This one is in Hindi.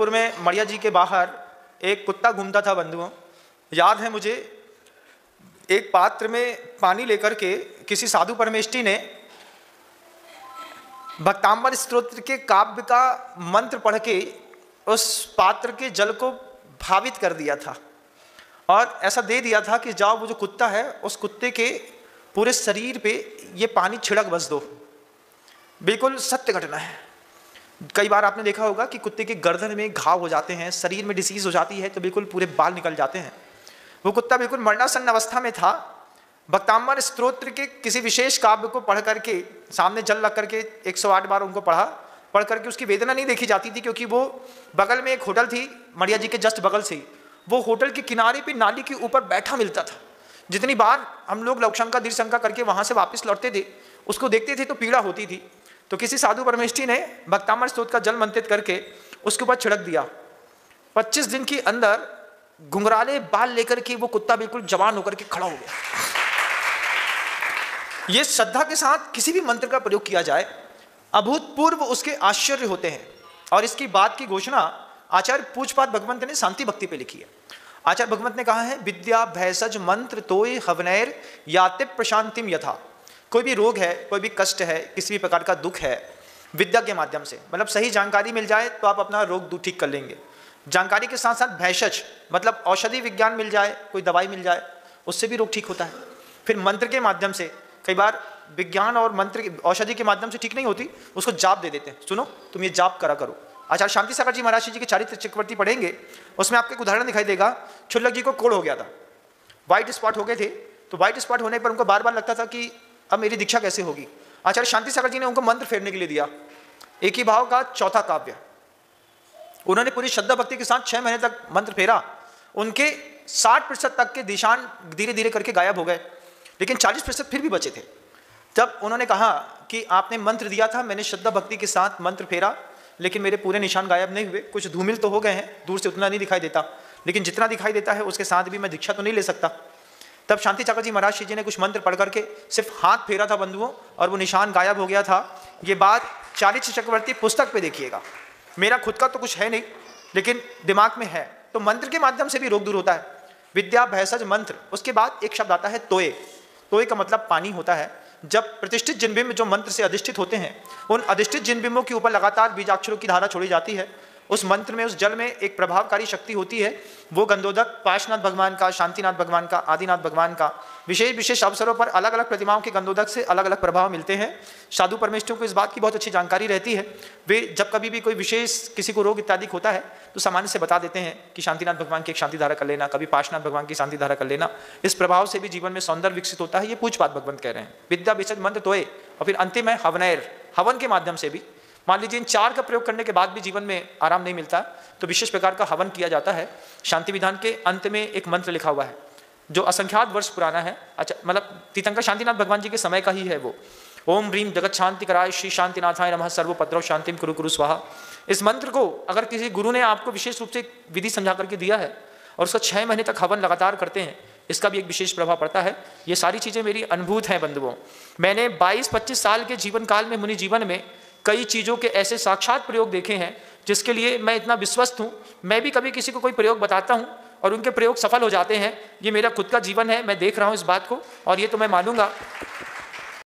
जोधपुर में मड़िया जी के बाहर एक कुत्ता घूमता था बंधुओं। याद है मुझे, एक पात्र में पानी लेकर के किसी साधु परमेष्ठी ने भक्तांबर स्तोत्र के काव्य का मंत्र पढ़ के उस पात्र के जल को भावित कर दिया था और ऐसा दे दिया था कि जाओ वो जो कुत्ता है उस कुत्ते के पूरे शरीर पे ये पानी छिड़क बस दो। बिल्कुल सत्य घटना है। कई बार आपने देखा होगा कि कुत्ते के गर्दन में घाव हो जाते हैं, शरीर में डिसीज हो जाती है तो बिल्कुल पूरे बाल निकल जाते हैं। वो कुत्ता बिल्कुल मरणासन्न अवस्था में था। भक्तांबर स्तोत्र के किसी विशेष काव्य को पढ़ करके सामने जल लग करके 108 बार उनको पढ़ करके उसकी वेदना नहीं देखी जाती थी, क्योंकि वो बगल में एक होटल थी मड़िया जी के जस्ट बगल से। वो होटल के किनारे पे नाली के ऊपर बैठा मिलता था। जितनी बार हम लोग लवशंका दृढ़शंका करके वहां से वापस लौटते थे उसको देखते थे तो पीड़ा होती थी। तो किसी साधु परमेष्ठी ने भक्तांबर स्तोत्र का जल मंत्रित करके उसके ऊपर छिड़क दिया। 25 दिन के अंदर घुंघराले बाल लेकर के वो कुत्ता बिल्कुल जवान होकर के खड़ा हो गया। ये श्रद्धा के साथ किसी भी मंत्र का प्रयोग किया जाए, अभूतपूर्व उसके आश्चर्य होते हैं। और इसकी बात की घोषणा आचार्य पूज्यपाद भगवंत ने शांति भक्ति पे लिखी है। आचार्य भगवंत ने कहा है, विद्या भैसज मंत्र तोय हवनैर याते प्रशांतिम यथा। कोई भी रोग है, कोई भी कष्ट है, किसी भी प्रकार का दुख है, विद्या के माध्यम से, मतलब सही जानकारी मिल जाए तो आप अपना रोग ठीक कर लेंगे। जानकारी के साथ साथ भैषज मतलब औषधि विज्ञान मिल जाए, कोई दवाई मिल जाए, उससे भी रोग ठीक होता है। फिर मंत्र के माध्यम से, कई बार विज्ञान और मंत्र औषधि के माध्यम से ठीक नहीं होती, उसको जाप दे देते हैं, सुनो तुम ये जाप करा करो। आचार्य शांति सागर जी महाराज जी के चारित्र चक्रवर्ती पढ़ेंगे, उसमें आपको एक उदाहरण दिखाई देगा। क्षुल्लक जी को कोढ़ हो गया था, व्हाइट स्पॉट हो गए थे। तो व्हाइट स्पॉट होने पर उनको बार बार लगता था कि अब मेरी दीक्षा कैसे होगी। आचार्य शांति सागर जी ने उनको मंत्र फेरने के लिए दिया, एक ही भाव का चौथा काव्य। उन्होंने पूरी श्रद्धा भक्ति के साथ 6 महीने तक मंत्र फेरा। उनके 60% तक के दिशान धीरे धीरे करके गायब हो गए, लेकिन 40% फिर भी बचे थे। तब उन्होंने कहा कि आपने मंत्र दिया था, मैंने श्रद्धा भक्ति के साथ मंत्र फेरा, लेकिन मेरे पूरे निशान गायब नहीं हुए। कुछ धूमिल तो हो गए हैं, दूर से उतना नहीं दिखाई देता, लेकिन जितना दिखाई देता है उसके साथ भी मैं दीक्षा तो नहीं ले सकता। तब शांति सागर जी महाराज जी ने कुछ मंत्र पढ़ करके सिर्फ हाथ फेरा था बंधुओं, और वो निशान गायब हो गया था। ये बात चारित्र चक्रवर्ती पुस्तक पे देखिएगा। मेरा खुद का तो कुछ है नहीं, लेकिन दिमाग में है। तो मंत्र के माध्यम से भी रोग दूर होता है। विद्या भैसज मंत्र, उसके बाद एक शब्द आता है तोय। तोय का मतलब पानी होता है। जब प्रतिष्ठित जिनबिंब जो मंत्र से अधिष्ठित होते हैं, उन अधिष्ठित जिनबिंबों के ऊपर लगातार बीजाक्षरों की धारा छोड़ी जाती है। उस मंत्र में, उस जल में एक प्रभावकारी शक्ति होती है। वो गंधोदक पार्श्वनाथ भगवान का, शांतिनाथ भगवान का, आदिनाथ भगवान का, विशेष विशेष अवसरों पर अलग अलग प्रतिमाओं के गंधोदक से अलग अलग प्रभाव मिलते हैं। साधु परमेष्ठियों को इस बात की बहुत अच्छी जानकारी रहती है। वे जब कभी भी कोई विशेष किसी को रोग इत्यादि होता है तो सामान्य से बता देते हैं कि शांतिनाथ भगवान की एक शांति धारा कर लेना, कभी पार्श्वनाथ भगवान की शांति धारा कर लेना। इस प्रभाव से भी जीवन में सौंदर्य विकसित होता है। ये पूज्यपाद भगवंत कह रहे हैं। विद्या भैसज मंत्र तोय, और फिर अंतिम है हवनैर। हवन के माध्यम से भी, मान लीजिए इन 4 का प्रयोग करने के बाद भी जीवन में आराम नहीं मिलता, तो विशेष प्रकार का हवन किया जाता है। शांति विधान के अंत में एक मंत्र लिखा हुआ है जो असंख्यात वर्ष पुराना है। अच्छा, मतलब तीर्थंकर शांतिनाथ भगवान जी के समय का ही है वो। ओम ह्रीम जगत शांति कराय श्री शांतिनाथाय नमः सर्वपद्रव शांतिम कुरु कुरु स्वाहा। इस मंत्र को अगर किसी गुरु ने आपको विशेष रूप से विधि समझा करके दिया है और उसका 6 महीने तक हवन लगातार करते हैं, इसका भी एक विशेष प्रभाव पड़ता है। ये सारी चीज़ें मेरी अनुभूत हैं बंधुओं। मैंने 22-25 साल के जीवन काल में, मुनि जीवन में, कई चीज़ों के ऐसे साक्षात प्रयोग देखे हैं जिसके लिए मैं इतना विश्वस्त हूँ। मैं भी कभी किसी को कोई प्रयोग बताता हूँ और उनके प्रयोग सफल हो जाते हैं। ये मेरा खुद का जीवन है, मैं देख रहा हूँ इस बात को, और ये तो मैं मानूंगा